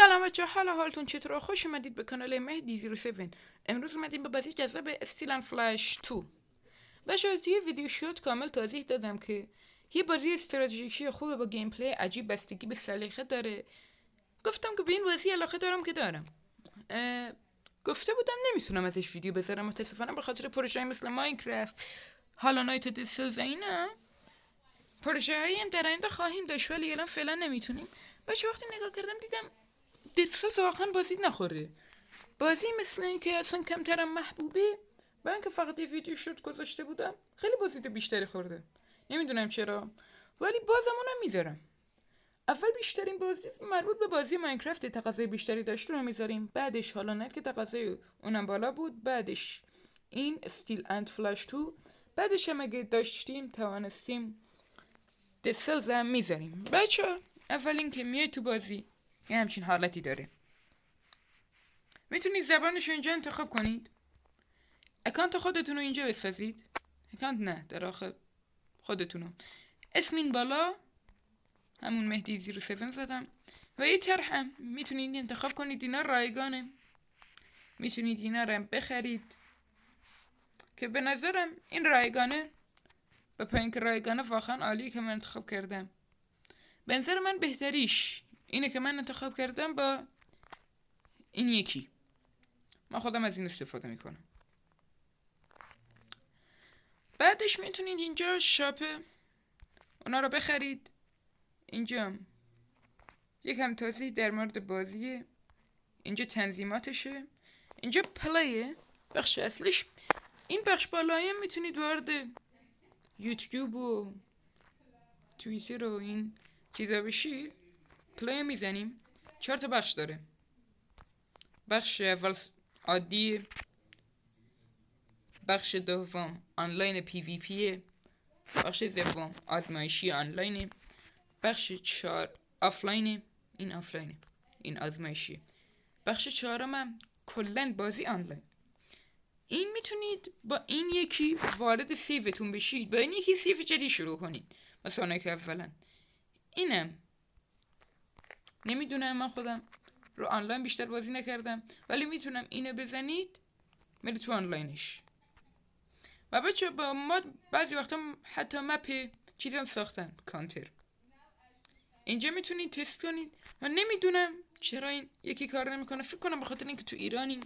سلام بچه، حالتون چطوره؟ خوش اومدید به کانال مهدی 07. امروز اومدیم به بازی جذاب استیل اند فلش 2. بچه توی ویدیو شورت کامل توضیح دادم که یه بازی استراتژیکی خوبه با گیم پلی عجیب، بستگی به سلیقه داره. گفتم که به این بازی علاقه دارم که دارم. گفته بودم نمیتونم ازش ویدیو بذارم متاسفانه به خاطر پروژه‌ای مثل ماینکرافت، هالو نایت و دیسلز اینا. پروژه‌ای هم در آینده خواهیم داشت ولی الان فعلا نمیتونیم. بچه وقتی نگاه کردم دیدم دیسلز واقعا بازی نخورده. بازی مثل این که اصلا کمترم محبوبه. با اینکه فقط یه ویدیو شورت گذاشته بودم خیلی بازی بیشتری خورده. نمیدونم چرا ولی بازم اونم میذارم. اول بیشترین بازی مربوط به بازی ماینکرافت تقاضای بیشتری داشت رو میذاریم، بعدش حالا نت که تقاضای اونم بالا بود، بعدش این استیل اند فلاش 2، بعدش هم اگه داشتیم توانستیم دسلز هم میذاریم. بچه اول این که میای تو بازی یه همچین حالتی داره. میتونید زبانش رو اینجا انتخاب کنید. اکانت خودتون رو اینجا بسازید. اکانت نه، در آخر خودتون رو. اسم این بالا همون مهدی 07 زدم و یه طرح هم میتونید انتخاب کنید. اینا رایگانه، میتونید اینا رو بخرید که به نظرم این رایگانه به پایین که رایگانه واقعا عالیه که من انتخاب کردم. به نظر من بهتریش اینه که من انتخاب کردم با این یکی. من خودم از این استفاده میکنم. بعدش میتونید اینجا شاپ اونا رو بخرید. اینجا یکم توضیح در مورد بازیه، اینجا تنظیماتشه، اینجا پلیه بخش اصلیش. این بخش بالایم میتونید وارد یوتیوب و توییتر و این چیزا بشید. پلی میزنیم. 4 تا بخش داره. بخش اول عادی، بخش دوم آنلاین پی وی پیه، بخش سوم آزمایشی آنلاینه، بخش 4 آفلاینه. این آفلاینه، این آزمایشی. بخش 4 هم کلن بازی آنلاین. این میتونید با این یکی وارد سیفتون بشید، با این یکی سیف جدید شروع کنید. مثلا که اولا اینم نمیدونم، من خودم رو آنلاین بیشتر بازی نکردم ولی میتونم اینو بزنید میره تو آنلاینش. و بچه با ما بعضی وقتا حتی مپ چیزم ساختن، کانتر. اینجا میتونید تست کنید. من نمیدونم چرا این یکی کار نمیکنه. فکر کنم به خاطر اینکه تو ایرانیم.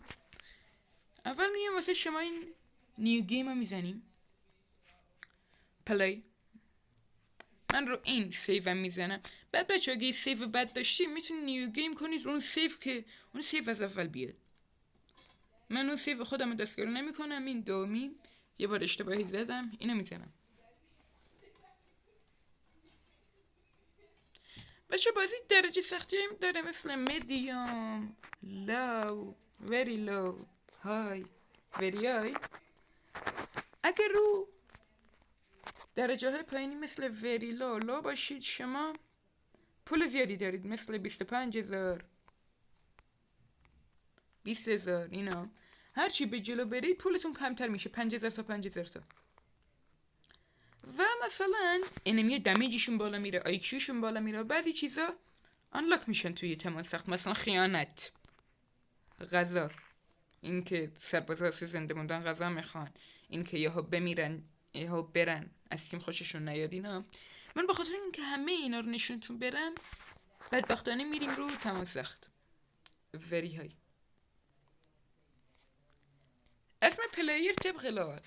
اول میام واسه شما این نیو گیم رو میزنیم، پلی. من رو این سیوم میزنم. بعد بچه اگه سیو بد داشتیم میتونید نیو گیم کنید رو اون سیو که اون سیو از اول بیاد. من اون سیو خودم رو دستگیر نمی کنم. این دومی یه بار اشتباهی زدم، اینو میزنم. بچه بازی درجه سختی هم داره مثل میدیوم، لو، وری لو، های، وری های. اگر رو درجه های پایینی مثل وری لو باشید شما پول زیادی دارید، مثل 25,000 20,000 اینا. هرچی به جلو برید پولتون کمتر میشه، 5,000 تا 5,000 تا. و مثلا انمی دمیجشون بالا میره، آیکیوشون بالا میره، بعضی چیزا آنلاک میشن توی تمان سخت، مثلا خیانت، غذا، این که سربازا زنده موندن غذا میخوان، این که یهو بمیرن یهو برن از تیم خوششون نیاد اینا. من بخاطر اینکه همه اینا رو نشونتون برم بدبختانه میریم رو تمان سخت وری های. اسم پلیر طبق لاول.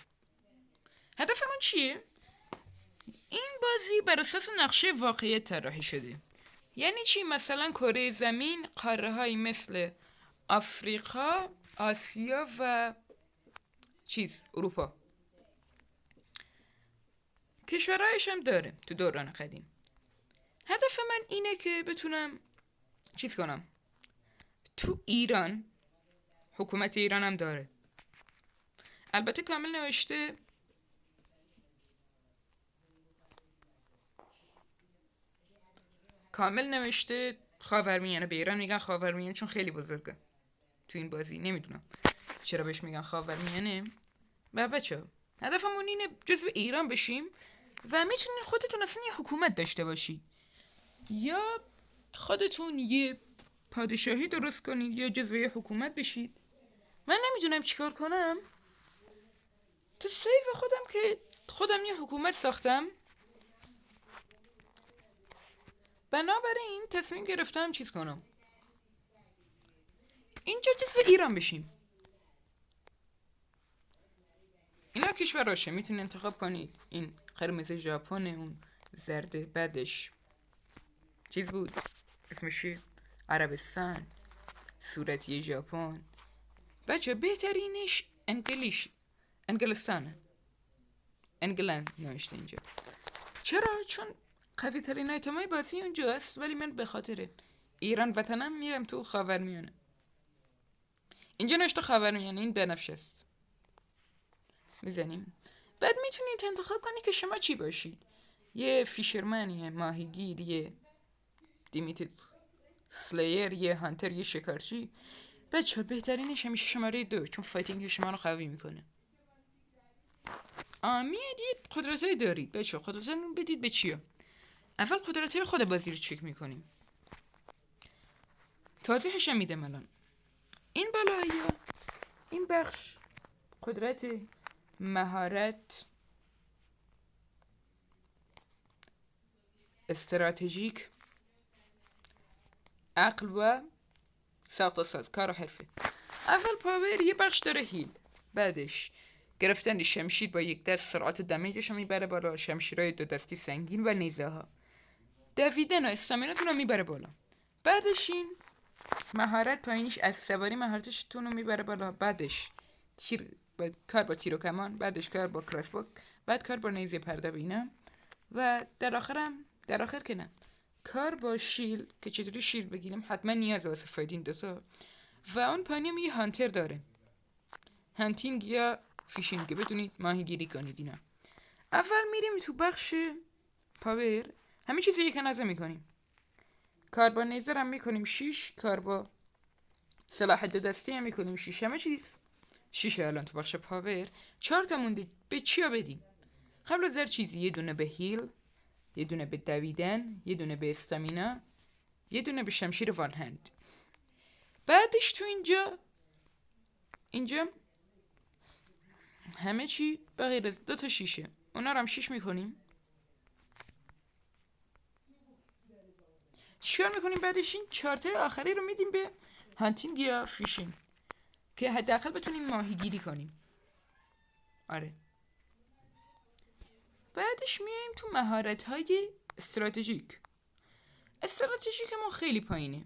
هدفمون چیه؟ این بازی بر اساس نقشه واقعیت طراحی شده. یعنی چی؟ مثلا کره زمین، قاره های مثل آفریقا، آسیا و اروپا. کشورهایش هم داره تو دوران قدیم. هدف من اینه که بتونم کنم. تو ایران حکومت ایران هم داره. البته کامل نوشته خاورمیانه. به ایران میگن خاورمیانه چون خیلی بزرگه. تو این بازی نمیدونم چرا بهش میگن خاورمیانه. و بچه هدفمون اینه جزو ایران بشیم و میتونین خودتون اصلا یه حکومت داشته باشید یا خودتون یه پادشاهی درست کنید یا جزوه حکومت بشید. من نمیدونم چیکار کنم. تو سیو خودم که خودم یه حکومت ساختم، بنابراین تصمیم گرفتم چیز کنم، اینجا جزو ایران بشیم. اینا کشوراشه، میتونید انتخاب کنید. این قرمز ژاپن، اون زرد بعدش چیز بود اسمش عربستان، صورتی ژاپن. بچه بهترینش انگلستانه، انگلند نوشته اینجا. چرا؟ چون قوی ترین آیتمای بازی اونجاست، ولی من به خاطر ایران وطنم میرم تو خاورمیانه. اینجا نوشته خاورمیانه، این بنفش است. میزنیم. بعد میتونید انتخاب کنید که شما چی باشید. یه فیشرمن، یه ماهیگیر، یه دیمیتد سلیر، یه هانتر، یه شکارچی. بچه بهترینش همیشه شماره 2، چون فایتینگ شما رو قوی میکنه. میادید قدرت های دارید. بچه قدرت رو بدید به چیا؟ اول قدرت های خود بازی رو چک میکنیم. توضیحش میدم الان. این بالایی، این بخش قدرت، مهارت، استراتژیک، عقل و ساخت و ساز، کار و حرفه. اول پاور یه بخش داره هیل، بعدش گرفتن شمشیر با یک دست سرعت دمیجش رو میبره بالا، شمشیرهای 2 دستی سنگین و نیزه ها، دویدن و استامیناتون رو میبره بالا. بعدش این مهارت پایینیش از سواری مهارتشتون رو میبره بالا، بعدش کار با تیر و کمان، بعدش کار با کراسبوک، بعد کار با نیزه پرده بینم و در آخر که نه، کار با شیل که چطوری شیل بگیریم حتما نیاز واسه فایدین دوتا. و اون پایینیم یه هانتر داره، هانتینگ یا فیشینگ که بتونید ماهیگیری کنید. اینا اول میریم تو بخش پاور، همه چیز یک اندازه میکنیم. کار با نیزر هم میکنیم 6، کار با سلاح 2 دستی هم میکنیم 6، همه چیز 6. الان تو بخش پاور 4 تا مونده. به چیا بدیم؟ قبل از هر چیزی یه دونه به هیل، یه دونه به دویدن، یه دونه به استامینا، یه دونه به شمشیر وان هند. بعدش تو اینجا همه چی بغیر از 2 تا 6، اونا رو هم 6 میکنیم. چیکار میکنیم بعدش؟ این 4 تا آخری رو میدیم به هانتینگ یا فیشینگ که حداقل بتونیم ماهیگیری کنیم. آره. بعدش میایم تو مهارت های استراتژیک ما خیلی پایینه.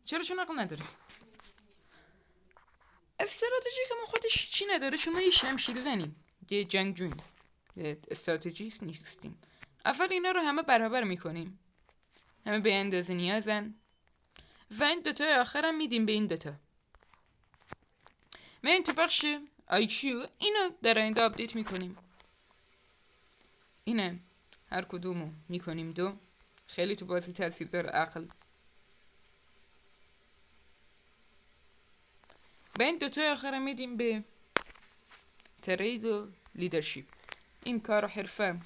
چرا؟ چون عقل نداره. استراتژیک ما خودش چی نداره، شما یه شمشیر زنیم، یه جنگجویم، یه استراتژیست نیستیم. اول اینا رو همه برابر میکنیم، همه به اندازه نیازن و این 2 تا آخر هم میدیم به این 2 تا. من تو بخش IQ اینو در آینده آپدیت میکنیم. اینه هر کدومو میکنیم 2، خیلی تو بازی تاثیر داره عقل. به این 2 تا آخر میدیم به ترید و لیدرشپ. این کار و حرفه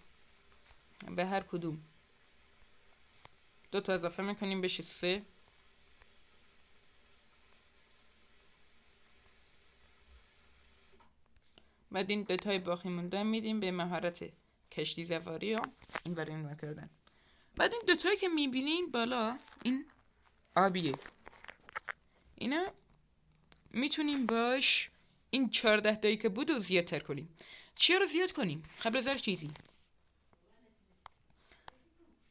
به هر کدوم 2 تا اضافه میکنیم بشه 3. بعد این 2 تای باقی مونده میدیم به مهارت کشتی سواری ها، این برای این کردن. بعد این 2 تایی که میبینین بالا، این آبیه، اینا میتونیم باش این 14 تایی که بود رو زیادتر کنیم. چیا رو زیاد کنیم؟ قبل از هر چیزی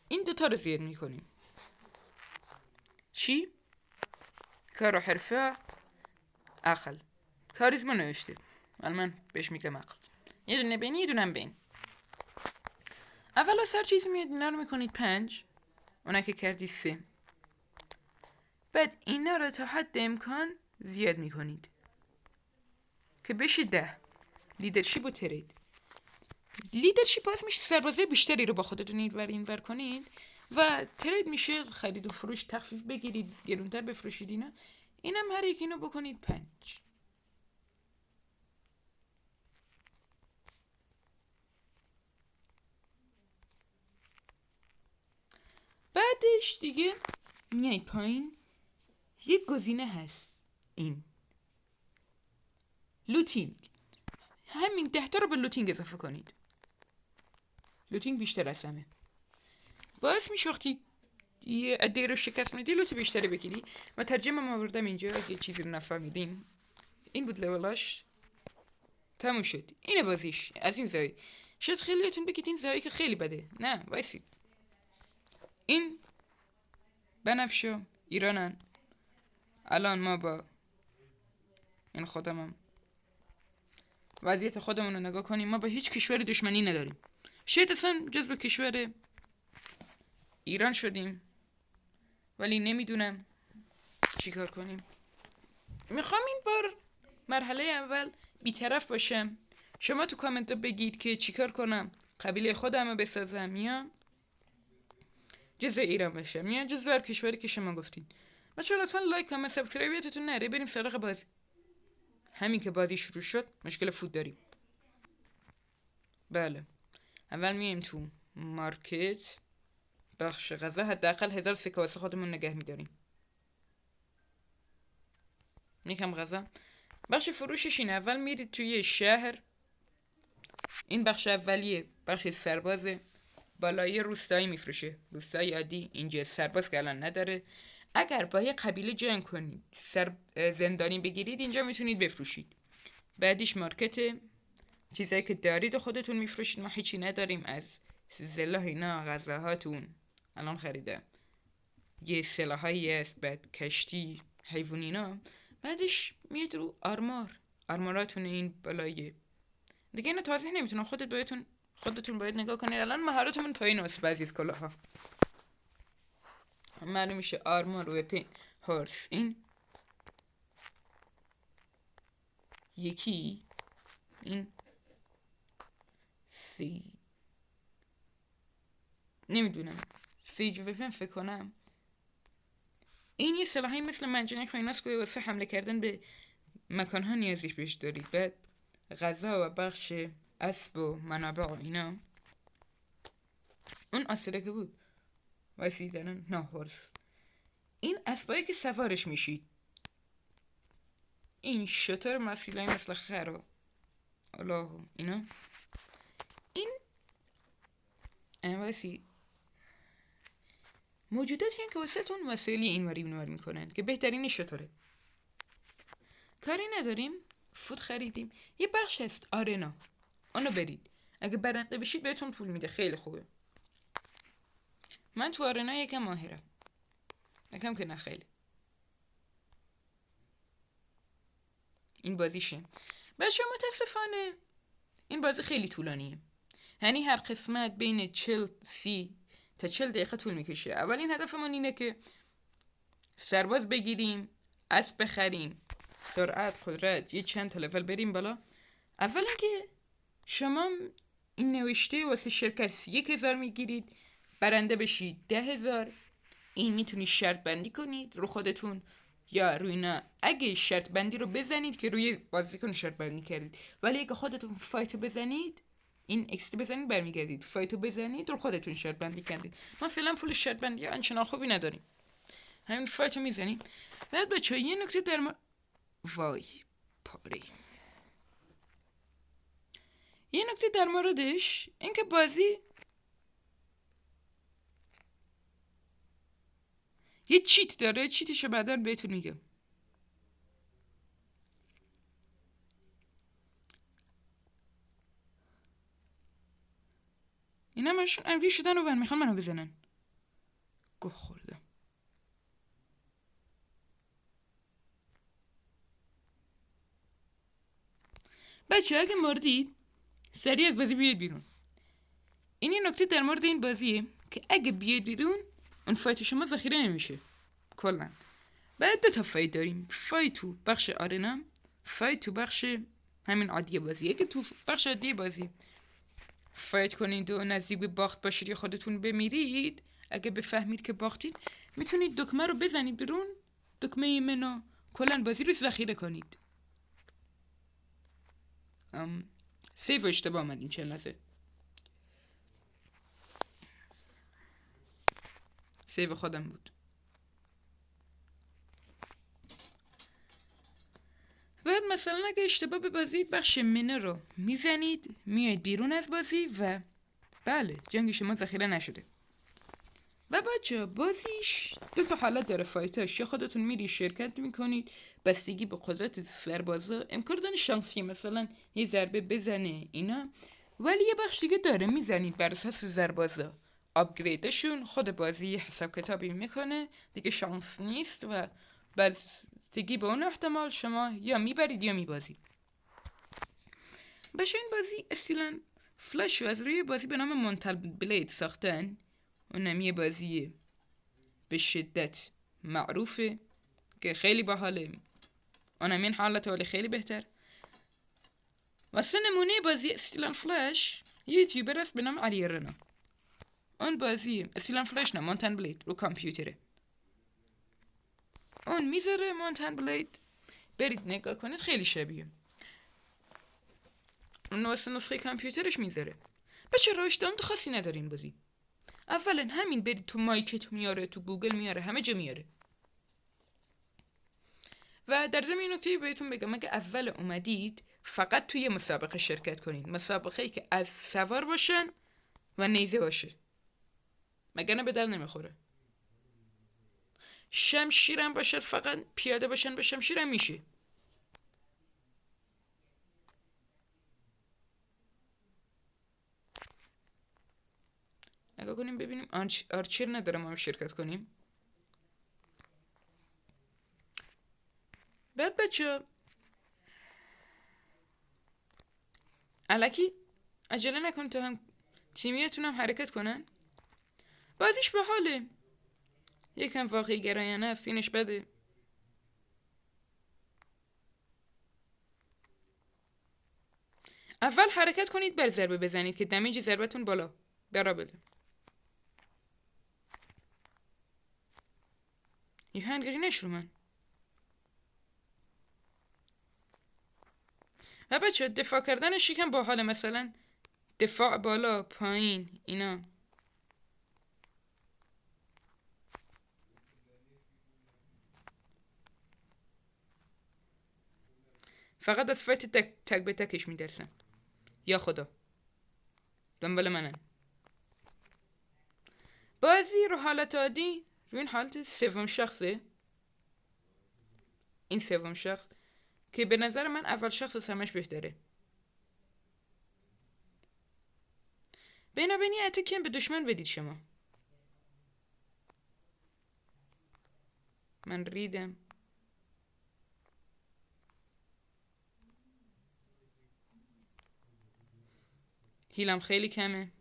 این 2 تا رو زیاد میکنیم. چی؟ کار و حرفه، عقل، کاریزما نوشته، من بهش میگم عقل. یه دونه بین، یه دونه بین. اول از هر چیزی میاد اینا رو میکنید 5، اونا که کردی 3. بعد اینا رو تا حد امکان زیاد میکنید که بشه 10. لیدرشپ و ترید. لیدرشپ باعث میشه سربازه بیشتری رو با خودتون اینور کنید و ترید میشه خرید و فروش، تخفیف بگیرید، گرونتر بفروشید. اینم هر یک اینو بکنید 5. بعدش دیگه میایید پایین، یک گزینه هست، این لوتینگ. همین 10 تا رو به لوتینگ اضافه کنید. لوتینگ بیشتر از همه باعث میشه وقتی یه عده رو شکست میدی لوت بیشتری بگیری. و ترجمه ما آوردم اینجا اگه چیزی رو نفهمیدیم. این بود لولاش، تموم شد. اینه بازیش از این زاویه. شاید خیلیاتون بگید این زاویه که خیلی بده. نه وایسید، این بنفش ایرانن. الان ما با این خودمم وضعیت خودمون رو نگاه کنیم، ما با هیچ کشوری دشمنی نداریم. شاید اصلا جزو کشور ایران شدیم ولی نمیدونم چی کار کنیم. میخوام این بار مرحله اول بیطرف باشم. شما تو کامنت بگید که چیکار کنم، قبیله خودم رو بسازم یا جزو ایران باشم یا جزو هر کشوری که شما گفتین. بچه لطفا لایک کامنت سابسکرایبتون نره، بریم سراغ بازی. همین که بازی شروع شد مشکل فود داریم. بله، اول میایم تو مارکت، بخش غذا، حداقل 1000 سکه واسه خودمون نگه میداریم. یکم غذا. بخش فروشش این، اول میرید توی شهر، این بخش اولیه، بخش سربازه، بالای روستایی میفروشه، روستایی عادی. اینجا سرباز که الان نداره. اگر با یه قبیله جنگ کنید، زندانی بگیرید، اینجا میتونید بفروشید. بعدیش مارکت، چیزایی که دارید خودتون میفروشید. ما هیچی نداریم از سلاح اینا، غذاهاتون الان خریدم. یه سلاحایی است، بعد کشتی، حیوان اینا. بعدش میاد رو آرماراتون این بالایه دیگه. اینو توضیح نمیتونم، خودتون باید نگاه کنید. الان مهارتمون پایین واسه بعضی از کلاها معلوم میشه. آرمار، وپن، هورس. این یکی، این نمیدونم، سیج وپن فکر کنم. این یه سلاحی مثل منجنیق و ایناست که واسه حمله کردن به مکانها نیازیش بهش دارید. بعد غذا و بخش اسب و منابع و اینا. اون آسره که بود واسیدن هورس. این اسبایی که سوارش میشید. این شتر مسیلای مثل خرا الله اینا. این واسه موجوداتی که واسه تون وسیلی اینوری اونوری میکنن که بهترین شتره. کاری نداریم، فود خریدیم. یه بخش هست آرنا، اونو برید. اگه برنده بشید بهتون پول میده، خیلی خوبه. من تو آرنا یکم ماهرم، یکم که نه خیلی. این بازیشه. بچه متاسفانه این بازی خیلی طولانیه، یعنی هر قسمت بین 40 تا 40 دقیقه طول میکشه. اولین هدفمون اینه که سرباز بگیریم، اسب بخریم، سرعت، قدرت، یه چند تا لول بریم بالا. اول اینکه شما این نوشته واسه شرکت 1000 میگیرید، برنده بشید 10,000. این میتونی شرط بندی کنید رو خودتون یا روی اینا. اگه شرط بندی رو بزنید که روی بازیکن شرط بندی کردید، ولی اگه خودتون فایتو بزنید، این اکست بزنید برمیگردید، فایتو بزنید رو خودتون شرط بندی کردید. ما فعلا پول شرط بندی آنچنان خوبی نداریم، همین فایتو میزنیم. بعد بچه‌ها یه نکته در وای پاره، یه نکته در موردش این که بازی یه چیت داره. چیتشو بعدا بهتون میگم. اینا منشون انگلی شدن و میخوان منو بزنن. گوه خوردم. بچه اگه مردید سریع از بازی بیاید بیرون. این یه نکته در مورد این بازیه که اگه بیاید بیرون اون فایت شما ذخیره نمیشه کلا. بعد 2 تا فایت داریم، فایت تو بخش آرنا، فایت تو بخش همین عادی بازی. اگه تو بخش عادی بازی فایت کنید و نزدیک به باخت باشید یا خودتون بمیرید، اگه بفهمید که باختید میتونید دکمه رو بزنید بیرون، دکمه منو، کلا بازی رو ذخیره کنید. سیف اشتباه آمدیم چند لحظه. سیف خودم بود. مثلا اگه اشتباه ببازید بخش منه رو میزنید، میاید بیرون از بازی و بله جنگ شما ذخیره نشده. و بچه بازیش 2 حالت داره فایتاش. یا خودتون میری شرکت میکنید، بستگی به قدرت سربازا امکان داره شانسی مثلا یه ضربه بزنه اینا، ولی یه بخش دیگه داره میزنید بر اساس سربازا، آپگریدشون خود بازی حساب کتابی میکنه دیگه، شانس نیست و بستگی به اون احتمال شما یا میبرید یا میبازید. بشه این بازی اصیلا فلش رو از روی بازی به نام مونتال بلید ساختن. اونم یه بازی به شدت معروفه که خیلی باحاله، اونم این حالته ولی خیلی بهتر. واسه نمونه بازی استیلان فلش یوتیوبر است به نام علی رنا. اون بازی استیلان فلش نه مونتان بلید رو کامپیوتره، اون میذاره مونتان بلید، برید نگاه کنید خیلی شبیه اون واسه نسخه کامپیوترش میذاره. بچه راشدان خاصی نداره این بازی. اولا همین برید تو مایکت میاره، تو گوگل میاره، همه جا میاره. و در ضمن نکته بهتون بگم اگه اول اومدید فقط توی مسابقه شرکت کنید، مسابقه‌ای که از سوار باشن و نیزه باشه، مگر به در نمیخوره. شمشیرم باشد، فقط پیاده باشن به شمشیرم میشه. نگاه کنیم ببینیم آرچر نداره ما هم شرکت کنیم. بعد بچه الکی عجله نکن تا هم تیمیتون هم حرکت کنن. بازیش به حاله، یکم واقعی گرایانه است، اینش بده. اول حرکت کنید بر ضربه بزنید که دمیج ضربتون بالا برا بده. یه هنگری نشرو من. و بچه دفاع کردنش یکم باحاله، مثلا دفاع بالا پایین اینا. فقط از فایت تک به تکش میدرسم. یا خدا دنبال منن. بازی رو حالت عادی رو این حالت سوم شخصه، این سوم شخص که به نظر من اول شخص از همش بهتره. بنابراین اتکیم به دشمن بدید شما. من ریدم. هیلم خیلی کمه.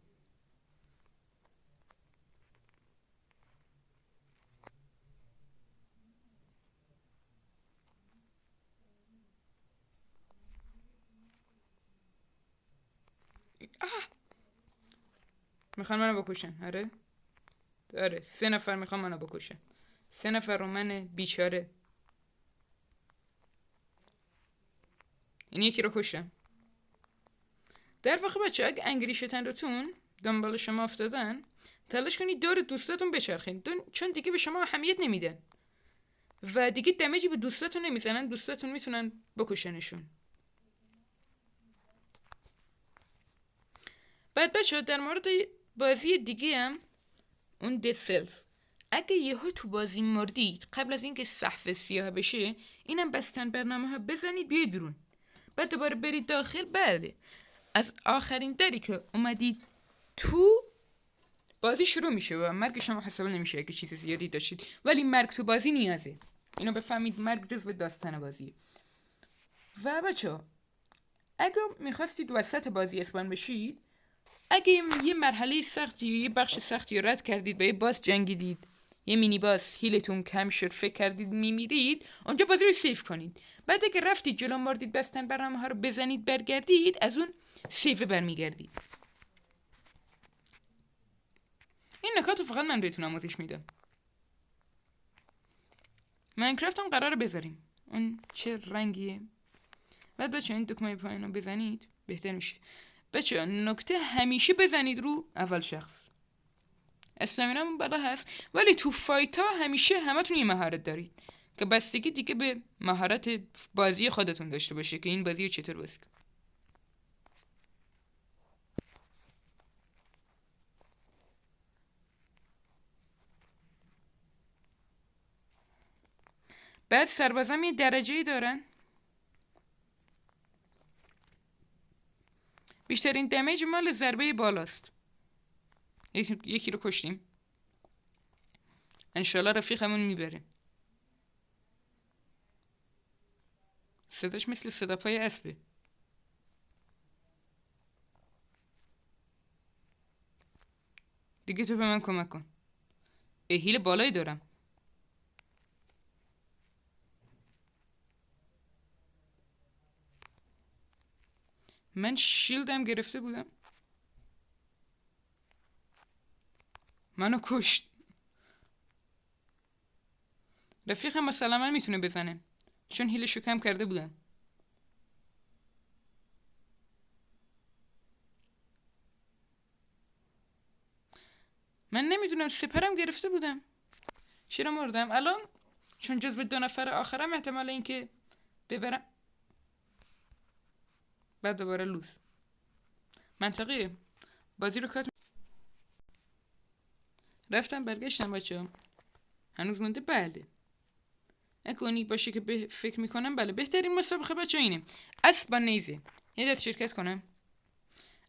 میخوان منو بکشن. آره 3 نفر میخوان منو بکشن، 3 نفر رو من بیچاره. این یکی رو کشم. در واقع بچه اگه انگری شتن دنبال شما افتادن، تلاش کنید دور دوستاتون بچرخین، چون دیگه به شما اهمیت نمیدن و دیگه دمیجی به دوستاتون نمیزنن، دوستاتون میتونن بکشنشون. بعد بچه در مورد بازی دیگه هم اون دد سلف، اگه یهو تو بازی مردید قبل از اینکه صفحه سیاه بشه، اینم بستن برنامه ها بزنید بیاید بیرون، بعد دوباره برید داخل. بله از آخرین دری که اومدید تو بازی شروع میشه و مرگ شما حساب نمیشه اگه چیز زیادی داشتید، ولی مرگ تو بازی نیازه، اینو بفهمید، مرگ جزو داستان بازیه. و بچه اگه میخواستید وسط بازی اسپان بشید، اگه یه مرحله سختی یه بخش سختی رد کردید، با یه باس جنگیدید، یه مینی باس هیلتون کم شد، فکر کردید میمیرید، اونجا بازی رو سیف کنید. بعد اگه رفتید جلو مردید بستن برنامه ها رو بزنید برگردید، از اون سیف برمیگردید. این نکات فقط من بهتون آموزش میدم. ماینکرافت هم قراره بذاریم. اون چه رنگیه؟ بعد بچه این دکمه پایین رو بزنید بهتر میشه. بچه نکته همیشه بزنید رو اول شخص. استامینم بالا هست، ولی تو فایت ها همیشه همتون یه مهارت دارید. که بستگی دیگه به مهارت بازی خودتون داشته باشه که این بازی رو چطور بازی کنید. بعد سربازم یه درجه‌ای دارن. بیشترین دمیج مال ضربه بالاست. یکی رو کشتیم. انشالله رفیقمون میبره. صداش مثل صدا پای اسبه. دیگه تو به من کمک کن. هیل بالایی دارم. من شیلدم گرفته بودم. منو کشت. رفیقم مثلا من میتونه بزنه چون هیلشو کم کرده بودم. من نمیدونم سپرم گرفته بودم. چرا مردم الان؟ چون جزو 2 نفر آخرم احتمال اینکه ببرم. بعد دوباره لوز. منطقیه. بازی رو کات. رفتم برگشتم بچه‌ها. هنوز مونده. بله اگه باشه که فکر میکنم بله بهترین مسابقه بچه اینه. اسب با نیزه. یه دست شرکت کنم.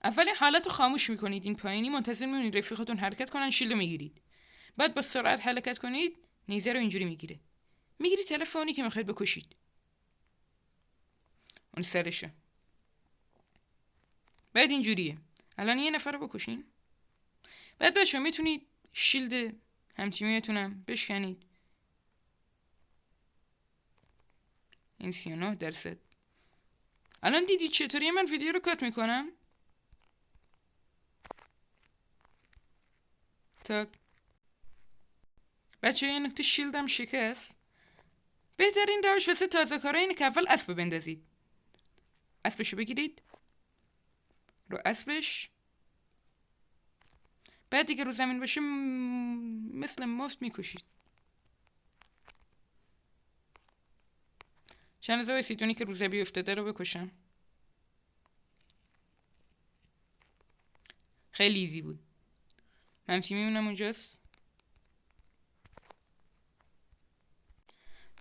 اولین حالت رو خاموش میکنید. این پایینی منتظر میمونید رفیقاتون حرکت کنن شیلد میگیرید. بعد با سرعت حرکت کنید نیزه رو اینجوری میگیره. میگیرید تلفنی که میخواید بکشید. اون سرشه. بعد اینجوریه. الان یه نفر رو بکشین. بعد بچه میتونید شیلد همتیمیتونم بشکنید. این 39%. الان دیدید چطوری من ویدیو رو کات میکنم؟ تا بچه یه نکته شیلدم شکست. بهترین روش واسه تازه کارا اینه که اول اسب بندازید. اسبشو بگیرید رو اسبش. بعد دیگه رو زمین باشه مثل مفت میکشید. چند از وایسید اونی که رو زبی افتاده رو بکشم. خیلی ایزی بود. همچی میمونم اونجاست.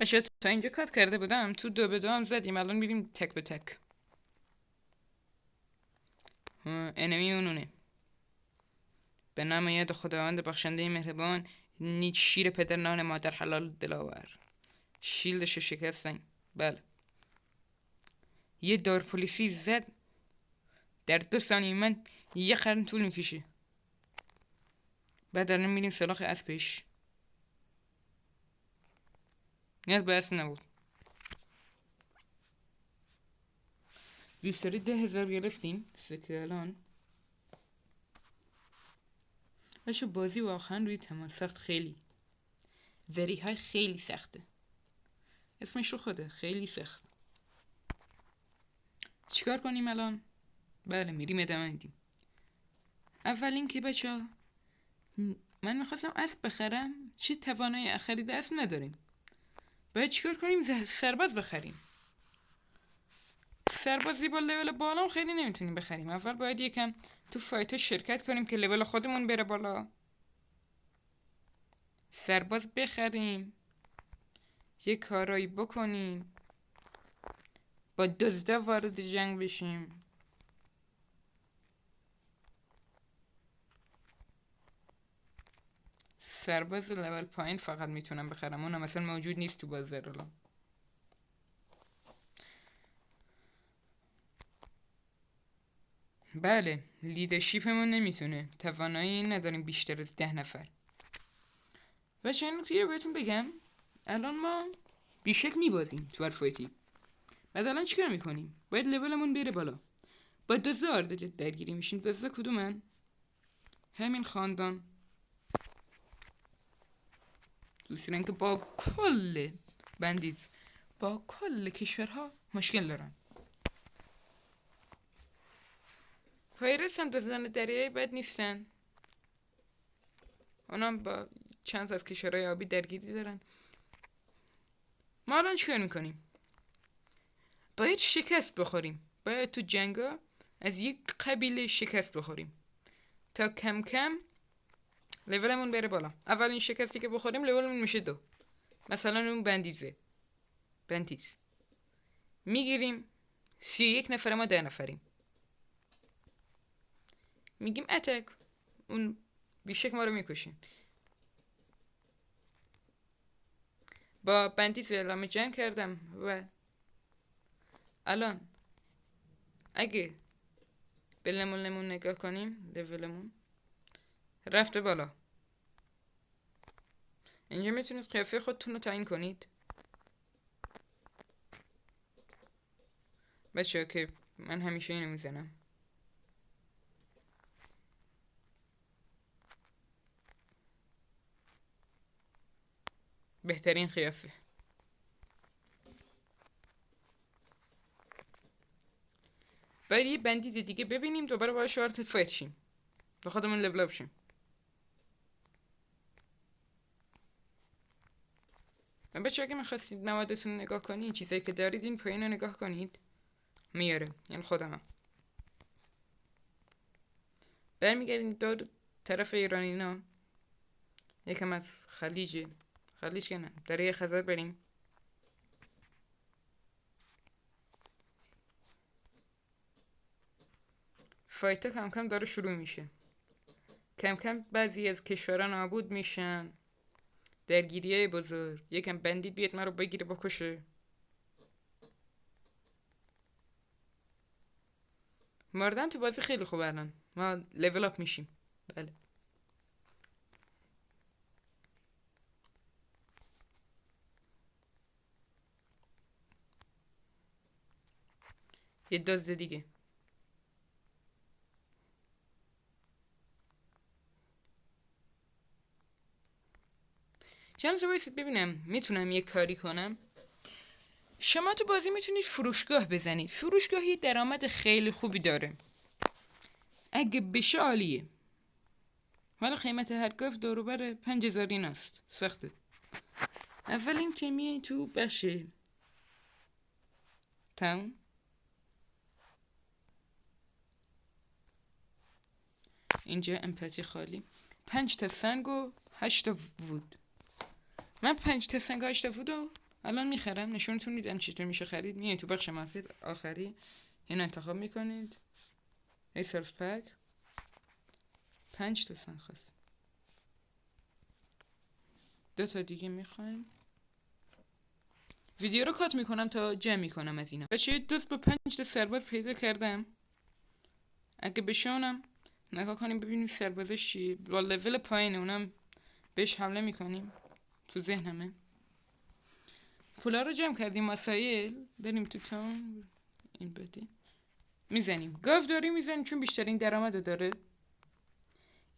بچه تا اینجا کات کرده بودم. تو 2 به 2 هم زدیم. الان میریم تک به تک. انمی اونونه. به نام یاد خداوند بخشنده مهربان. نیچ شیر پدر نان مادر حلال دلاور. شیلدشو شکستن. بله یه دار پلیسی زد. در 2 ثانیه من یه قرن طول میکشه. بعد الان میریم سراغ اسبش. نیاز به اسب نبود. بیفتاری 10,000 گرفتیم. سکه الان بچه بازی واقعا روی تمام سخت خیلی وری های خیلی سخته. اسمش رو خوده خیلی سخت. چیکار کنیم الان؟ بله میریم ادامه میدیم. اول این که بچه من میخواستم اسب بخرم. چه توانایی خرید اسب نداریم. باید چیکار کنیم؟ سرباز بخریم. سربازی با لول بالا خیلی نمیتونیم بخریم. اول باید یکم تو فایت ها شرکت کنیم که لول خودمون بره بالا. سرباز بخریم. یه کارایی بکنیم. با دزده وارد جنگ بشیم. سرباز لول پایین فقط میتونم بخرم. اونم مثلا موجود نیست تو بازار الان. بله لیدرشیپمون نمیتونه. توانایی نداریم بیشتر از 10 نفر. و چه نکته رو بهتون بگم. الان ما بیشک میبازیم تو ورفایتی. بعد الان چیکار میکنیم؟ باید لولمون بره بالا. با دزده آرد درگیری میشیم. دزده کدومن؟ همین خاندان دوستیرن که با کل بندیز با کل کشورها مشکل دارن. پایرس هم دزدان دریایی بد نیستن. اونا با چند از کشورهای آبی درگیری دارن. ما الان چیکار میکنیم؟ باید شکست بخوریم. باید تو جنگا از یک قبیله شکست بخوریم تا کم کم لولمون بره بالا. اولین شکستی که بخوریم لولمون میشه 2. مثلا اون بندیز میگیریم 31 نفر، ما 10 نفریم. میگیم اتک، اون بیشک ما رو میکشیم. با بندیز اعلام جنگ کردم و الان اگه به لمون نگاه کنیم لولمون رفته بالا. اینجا میتونید قیافه خودتون رو تعیین کنید. بچه که من همیشه اینو میزنم. بهترین قیافه. باید یه بندید دیگه ببینیم دوباره باید وارد فایت شیم با خودمون لول اپ شیم. و بچه اگه میخواستید موادتون رو نگاه کنید، چیزایی که دارید این پایین رو نگاه کنید میاره، یعنی خودمم. برمیگردیم دور طرف ایرانینا، یکم از خلیج که نه، دره خزر بریم. فایته کم کم داره شروع میشه. کم کم بعضی از کشورها نابود میشن. درگیریای بزرگ. یکم بندید بیاد ما رو بگیره بکشه. مردن تو بازی خیلی خوبه. الان ما لول اپ میشیم. بله. یه دزد دیگه. چند تا بایستید ببینم میتونم یه کاری کنم. شما تو بازی میتونید فروشگاه بزنید. فروشگاهی درآمد خیلی خوبی داره. اگه بشه عالیه. ولی قیمت هر گاو دوروبر 5000 ایناست. سخته. اول این که میای تو بشه تاون. اینجا امپاتی خالی. 5 تا سنگ و 8 تا وود. من 5 تا سنگ و 8 تا وودو الان میخرم. نشونتون میدم چطور میشه خرید. میای تو بخش مارکت آخری این انتخاب میکنید. ای سلف پک 5 تا سنگ خواست. 2 تا دیگه میخوایم. ویدیو رو کات میکنم تا جمع میکنم از اینا. بچه دوست با 5 تا سرباز پیدا کردم. اگه بشونم نگاه کنیم ببینیم سربازش چیه. با لول پایین اونم بهش حمله میکنیم. تو ذهنمه. پولا رو جمع کردیم. وسایل بریم تو تاون. این بده میزنیم. گاو داری میزنیم چون بیشترین درآمد داره.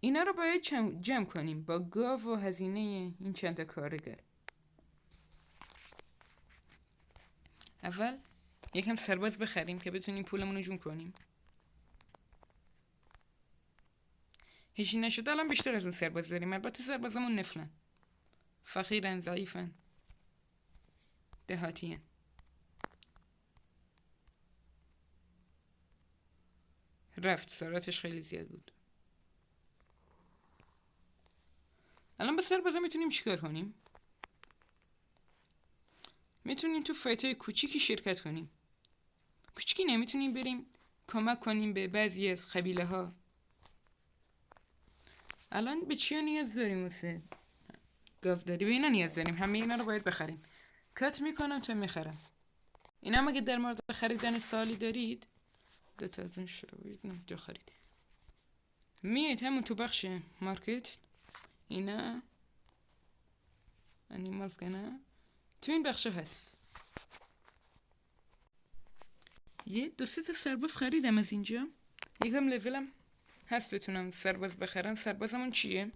اینا رو باید جمع کنیم با گاو و هزینه این چند تا کارگر. اول یکم سرباز بخریم که بتونیم پولمون رو جمع کنیم. هیچی نشده الان بیشتر از اون سرباز داریم. البته سربازمون نفلن، فقیرن، ضعیفن، دهاتین. رفت سرعتش خیلی زیاد بود. الان با سربازا میتونیم چیکار کنیم؟ میتونیم تو فایتای کوچیکی شرکت کنیم. کوچیکی نمیتونیم بریم کمک کنیم به بعضی از قبیله ها. الان به چیا نیاز داریم؟ واسه گاوداری به اینا نیاز داریم. همه اینا رو باید بخریم. کات میکنم تا میخرم. اینا هم اگه در مورد خریدن سوالی دارید 2 تا از این شروعید نه جا خرید. میایید همون تو بخش مارکت. اینا انیمالز کنه تو این بخش هست. یه 2 تا سرباز خریدم از اینجا. یکم لولم هست بتونم سرباز بخرم. سربازمون چیه؟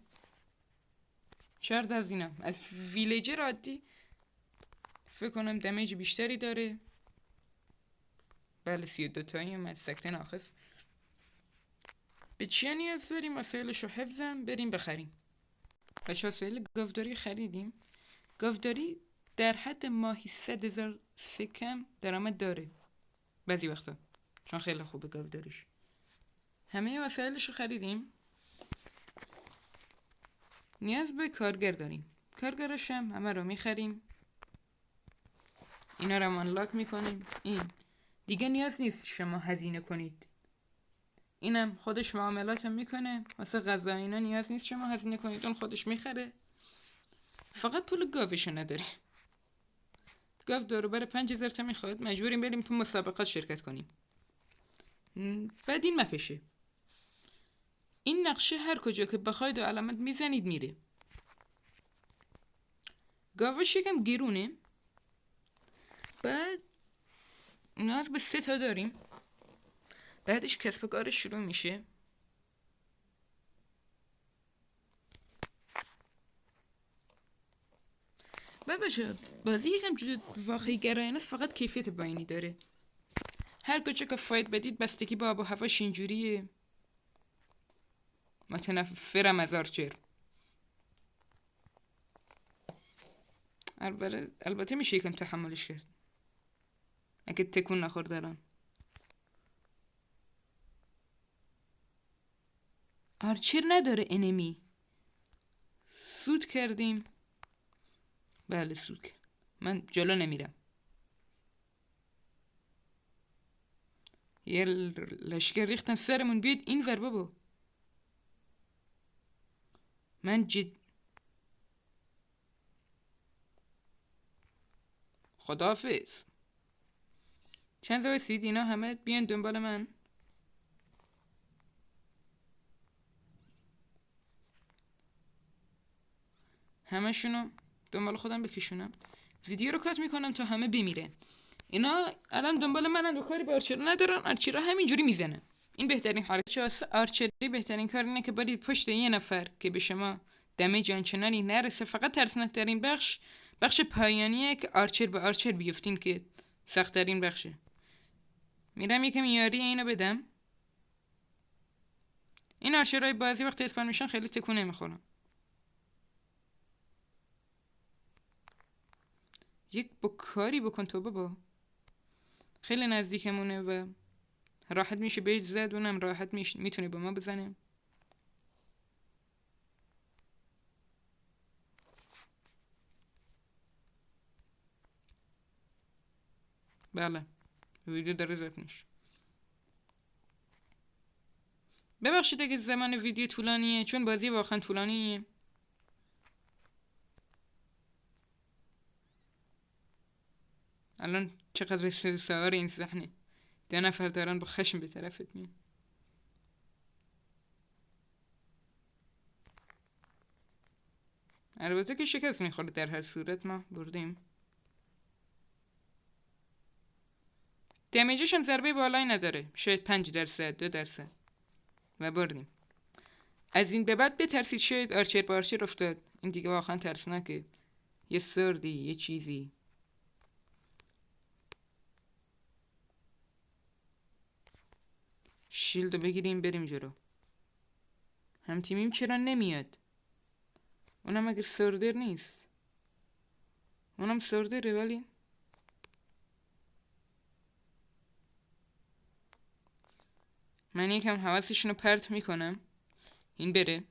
4 از اینم از ویلیجر عادی فکر کنم دمیج بیشتری داره. بله 32 تایی هم از سکته ناقص. به چی نیاز داریم؟ وسایلشو حفظم بریم بخریم. بچه وسایل گاوداری خریدیم. گاوداری در حد ماهی 100,000 سکم درآمد داره بعضی وقتا، چون خیلی خوبه گاوداریش. همه وسایلش رو خریدیم، نیاز به کارگر داریم. کارگرش هم همه رو میخریم، اینا رو هم انلاک میکنیم. این دیگه نیاز نیست شما هزینه کنید، اینم خودش معاملات هم میکنه. واسه غذا اینا نیاز نیست شما هزینه کنید، اون خودش میخره. فقط پول گاوشو نداره. گاو دور 5,000 تا میخواد، مجبوریم بریم تو مسابقات شرکت کنیم. بعد این مپشه، این نقشه هر کجا که بخواید و علامت میزنید میره. گاوش یکم گیرونه. بعد نیاز به 3 تا داریم. بعدش کسب و کارش شروع میشه. بچه بازی یکم واقعی گرایانه است، فقط کیفیت پایینی داره. هر کجا که فایت بدید بستگی با آب و هواش اینجوریه. متنفرم از آرچر. البته میشه یکم تحملش کرد اگه تکون نخورد. الان آرچر نداره انمی. سود کردیم. بله سود کرد. من جلو نمیرم. یه لشکر ریختن سرمون، بیاید این ور بابا. من خداحافظ. چند وایسید اینا همه بیان دنبال من. همه شونو دنبال خودم بکشونم. ویدیو رو کات میکنم تا همه بمیره. اینا الان دنبال منن و کاری به آرچر ندارن. آرچرها همینجوری میزنن. این بهترین حالت. چه آرچری بهترین کار اینه که برید پشت یه نفر که به شما دمیج آنچنانی نرسه. فقط ترسناک ترین بخش پایانیه که آرچر به آرچر بیفتین که سخت ترین بخشه. میرم یکم یاری اینو بدم. این آرچرهای بعضی وقت اسپان میشن خیلی تکون نمیخورن. یک با کاری بکن تو بابا. خیلی نزدیکمونه و راحت میشه بهش زد. اونم راحت میتونه با ما بزنه. بله ویدیو داره ضبط میشه. ببخشید اگه زمان ویدیو طولانیه، چون بازی واقعا طولانیه. الان چقدر سوار این صحنه، 2 نفر دارن با خشم به طرفت میان. البته که شکست میخوره، در هر صورت ما بردیم. دمیجش هم ضربه بالایی نداره، شاید 5%، 2% و بردیم. از این به بعد بترسید شاید آرچر با آرچر افتاد. این دیگه واقعا ترسناکه. یه سردی، یه چیزی. شیلدو بگیریم بریم جلو. هم تیمیم چرا نمیاد؟ اونم اگه سردر نیست. اونم سردره ولی من یکم حواسشونو پرت میکنم. این بره.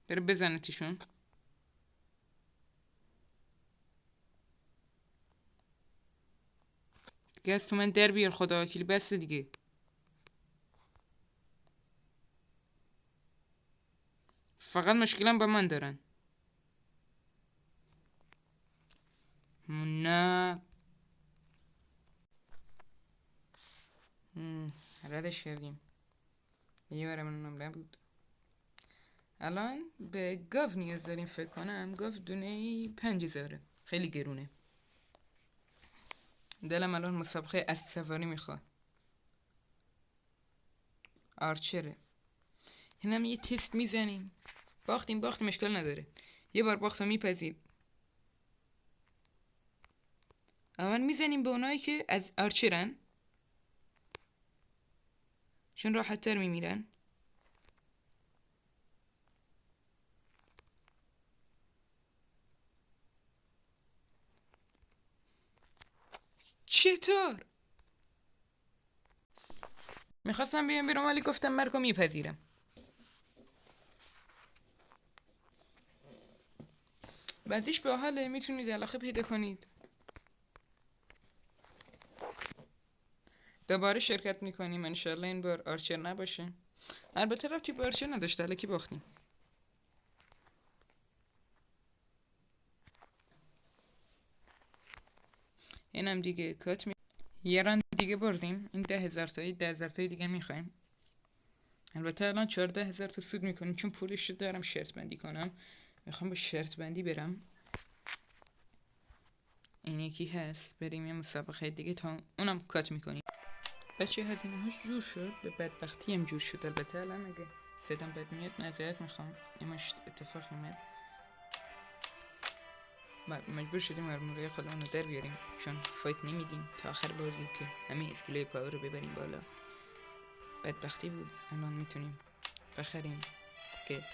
بره بزنتشون. دیگه از تو من در بیار خدا وکیلی. بس دیگه. فقط مشکلم با من دارن. نه ردش کردیم. یه بار منم نبود. الان به گاو نیاز داریم فکر کنم. گاو دونه 5,000. خیلی گرونه. دلم الان مسابقه اسب سواری میخواد. آرچره. اینم یه تست میزنیم. باختیم اشکال نداره. یه بار باختم میپذید. اول میزنیم به اونایی که از آرچرن، چون راحت تر میمیرن. چطور؟ میخواستم بیام بیرون ولی گفتم مرگو میپذیرم. بعدیش باحاله، میتونید علاقه پیدا کنید. دوباره شرکت میکنیم انشالله این بار آرچر نباشه. البته ربطی به آرچر نداشته، الکی باختیم. اینم دیگه کات یه ران دیگه بردیم. این 10,000 تایی 10,000 تایی دیگه میخوایم. البته الان 14,000 تا سود میکنیم چون پولش رو دارم شرط بندی کنم. میخوام با شرط بندی برم. این یکی هست، بریم یه مسابقه دیگه تا اونم کات میکنیم. بچه هزینه هاش جور شد، به بدبختی هم جور شد. البته الان اگه صدام بد میاد معذرت میخوام، یه مش اتفاقی اومد. مجبور شدیم ارمورای خودمون رو در بیاریم چون فایت نمیدیم تا آخر بازی که همه اسکیلای پاور رو ببریم بالا. بدبختی بود. الان میتونیم بخریم که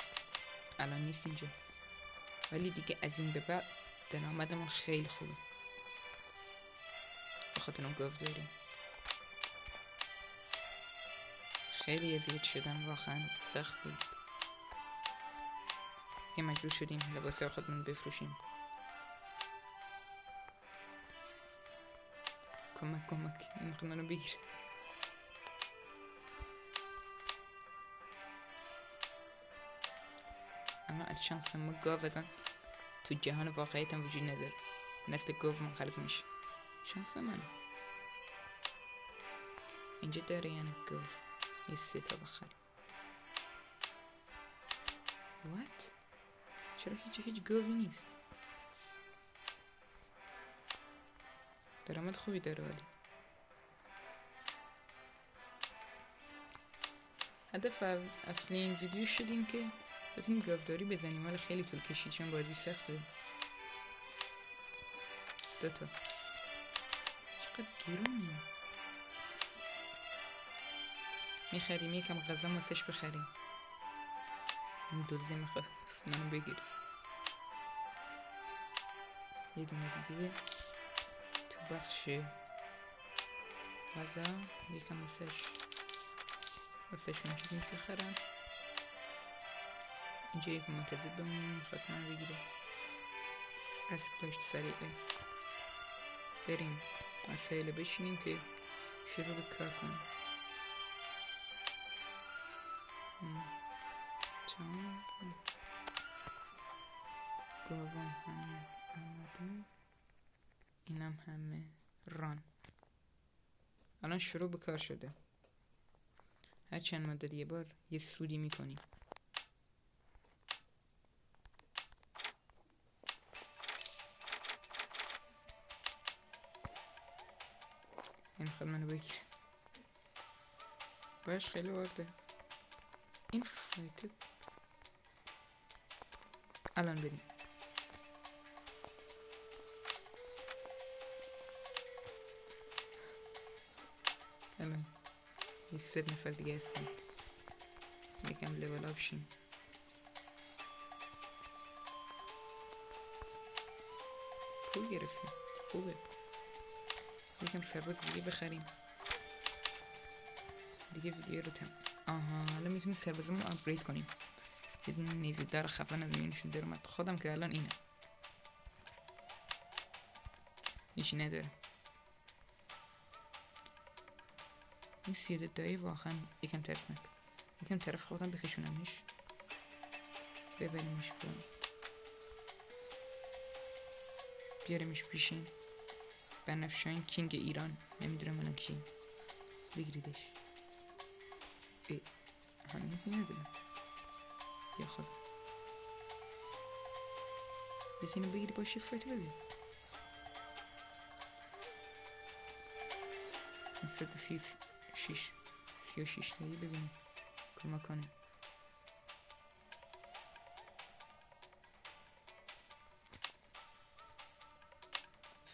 الان نیست اینجا، ولی دیگه از این به بعد درآمدمون خیلی خوبه بخاطر اون گاو داریم. خیلی اذیت شدم، واقعا سخت بود که مجبور شدیم لباسای خودمون بفروشیم. کمک این خود منو بگیر. اما از شانس ما گاو ازن تو جهان واقعیت هم وجود نداره. نسل گاو منقرض میشه. شانس من اینجا داره یعنی گاو یه 3 تا بخریم. What؟ چرا هیچ گاوی نیست؟ درآمد خوبی داره ولی هدف اصلی این ویدیو شد این که بتونیم گاوداری بزنیم، ولی خیلی طول کشید چون بازی سخته. 2 تا چقدر گیرونه. میخریم یکم غذا واسش بخریم. این دوزی میخواد منو بگیر. یه دونه دیگه تو بخش غذا یکم واسه شون چیزی بخرم. اینجا یک منتظر بمونیم، میخواست منو بگیره. اسب داشت سریعه. بریم مسائل بشینیم که شروع به کار کنیم. گاوان همه آماده، اینم همه ران. الان شروع به کار شده. هر چند مدت یه بار یه سودی میکنیم. این خود منو بگیر. باش خیلی وارده این فایت. الان بریم. الان یه 3 نفر دیگه هستیم، یکم لول اپ شیم. پول گرفتیم خوبه. یکم سرباز دیگه بخریم دیگه. ویدیو رو حالا میتونیم سربازمون آپگرید کنیم. یه دونه نیزه در خفن از مینشون در اومد. خودم که الان اینه هیچی نداره. این 32 تایی واقعا یکم ترسناک. یکم طرف خودم بکشونمش ببریمش بیاریمش پیشین. بنفشاین کینگ ایران، نمیدونم الان کی. بگیریدش. همین که ندارم. یا خدا بکنه بگیری باشی فایت بده. 136 تایی ببینیم کمک کنه.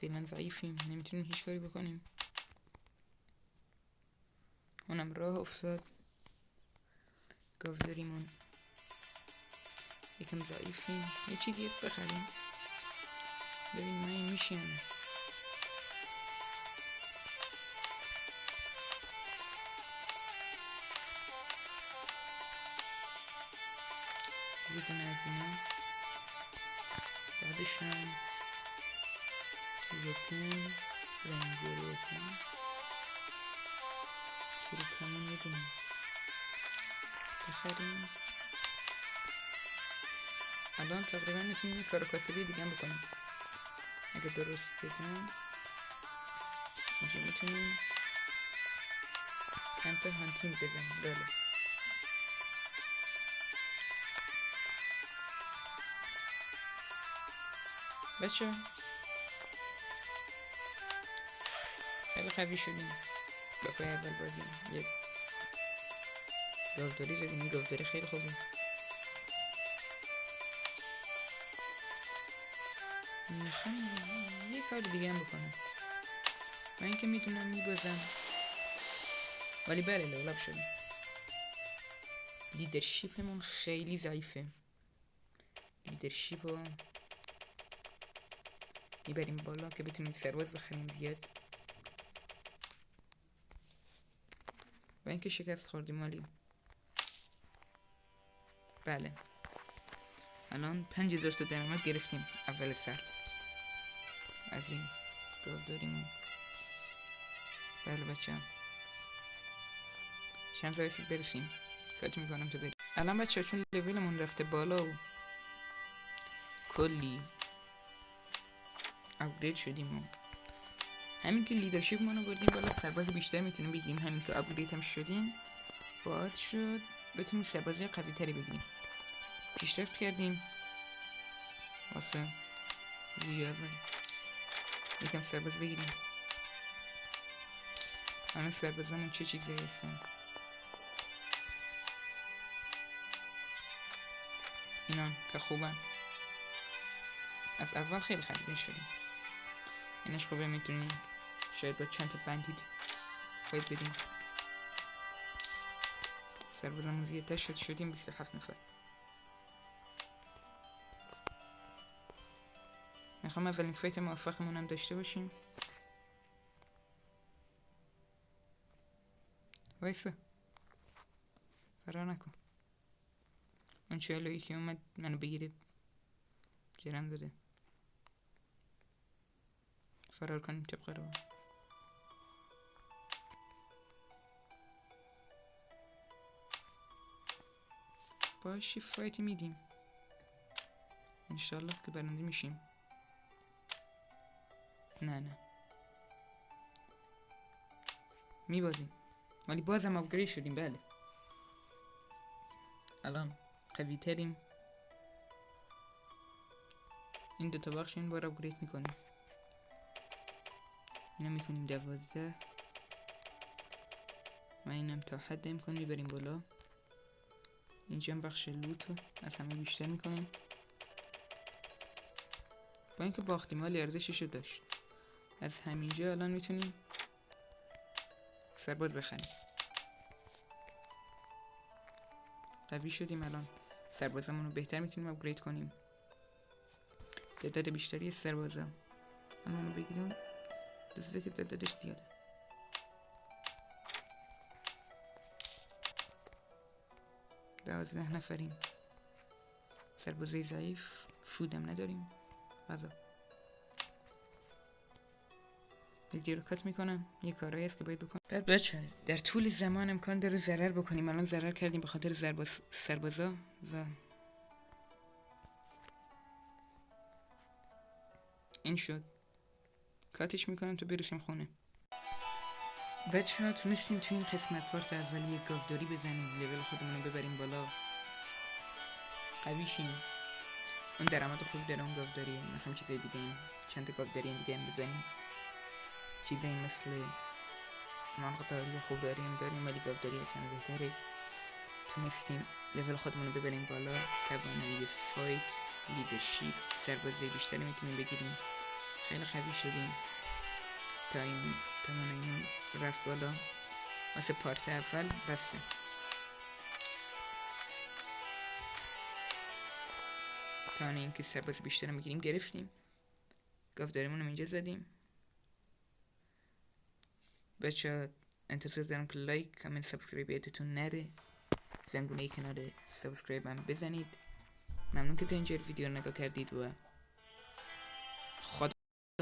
فعلا ضعیفیم، نمیتونیم هیچ کاری بکنیم. اونم راه افتاد. گاوداریمون یکم ضعیفیم. یه چیزی است بخریم ببین من میشیم. یه دونه از اینا، بعدش هم وپن رنجر وپن کمون یه دونه بخریم. الان تقریبا میتونیم کار کاسبی دیگه هم بکنیم اگه درست بدم. اینجا میتونیم کمپ هانتینگ بزنیم. بله بچه خیلی قوی شدیم. دفعه اول بازیم یه گاوداری زدیم. این گاوداری خیلی خوبه. میخوام یه کار دیگه هم بکنم. من اینکه میتونم میبازم، ولی بله لولاب شدیم. لیدرشیپمون خیلی ضعیفه. لیدرشیپ رو میبریم بالا که بتونیم سرباز بخریم زیاد. و اینکه شکست خوردیم. ولی بله الان 5000 تا درآمد گرفتیم اول سر از این گاوداریمون. بله بچه هم چند رسید برسیم. کاتی میکنم تو بریم. الان بچه چون لیولمون رفته بالا و کلی اپگرید شدیم و همین که لیدرشپ منو بردیم بالا، سرباز بیشتر میتونیم بگیریم. همین که اپگرید هم شدیم باعث شد بتونیم سربازی قوی تری بگیریم. پیشرفت کردیم واسه ریاضه یکم سرباز بگیریم. الان سربازمون چه چیزی هستن؟ اینان که خوبن. از اول خیلی خریده شدیم. اینش خوبه. میتونیم شاید با چند تا بندید فاید بدیم. سربازمون زیاده شدیم 27 نفر. میخوام اولین فایت موفقمون هم داشته باشیم. وایسا فرار نکن. اون چهلویی که اومد منو بگیره جرم داده. فرار کنیم طبق رو. باشی فایتی میدیم انشالله که برنده میشیم. نه میبازیم ولی بازم اپگرید شدیم. بله الان قوی تریم. این دوتا بخش این بار اپگرید میکنیم. اینا میکنیم 12 و اینم تا حد امکان میبریم بالا. اینجا هم بخش لوتو از همه بیشتر میکنیم. با اینکه باختیم ولی ارزششو داشت. از همینجا الان میتونیم سرباز بخریم. قوی شدیم. الان سربازمون رو بهتر میتونیم اپگرید کنیم. تعداد بیشتری سربازا الان بگیریم. دوسته که تعدادش زیاده. دوازده نفریم. سربازای ضعیف. فودم نداریم. غذا ویدیو رو کات میکنم. یه کارهایی هست که باید بکنم. بعد بچه در طول زمان امکان داره ضرر بکنیم. الان ضرر کردیم به خاطر سربازا و این شد. کاتش میکنم تا برسیم خونه. بچه ها تونستیم تو این قسمت پارت اولی یک گاوداری بزنیم. لیول خودمون رو ببریم بالا. قوی شیم. اون درآمد خوب داره اون گاوداریه. مثلا چیزای دیگه این چند تا گاوداری دیگه هم بزنیم. چیزایی مثل مرغداری خوب داریم ولی گاوداری اصلا بهتره. تونستیم لیول خودمون رو ببریم بالا. توانایی فایت، لیدرشپ، سربازی بیشتری میتونیم بگیریم. خیلی قوی شدیم. تا این تواناییمون رفت بالا. واسه پارت اول بسه. تا اینکه سرباز بیشتر میگیریم گرفتیم. گاوداریمون رو اینجا زدیم. بچه انتظار دارم که لایک، کامنت، سابسکرایب یادتون نره. زنگونه کنار سابسکرایب منو بزنید ممنون که تا اینجا ویدیو رو نگاه کردید و خدا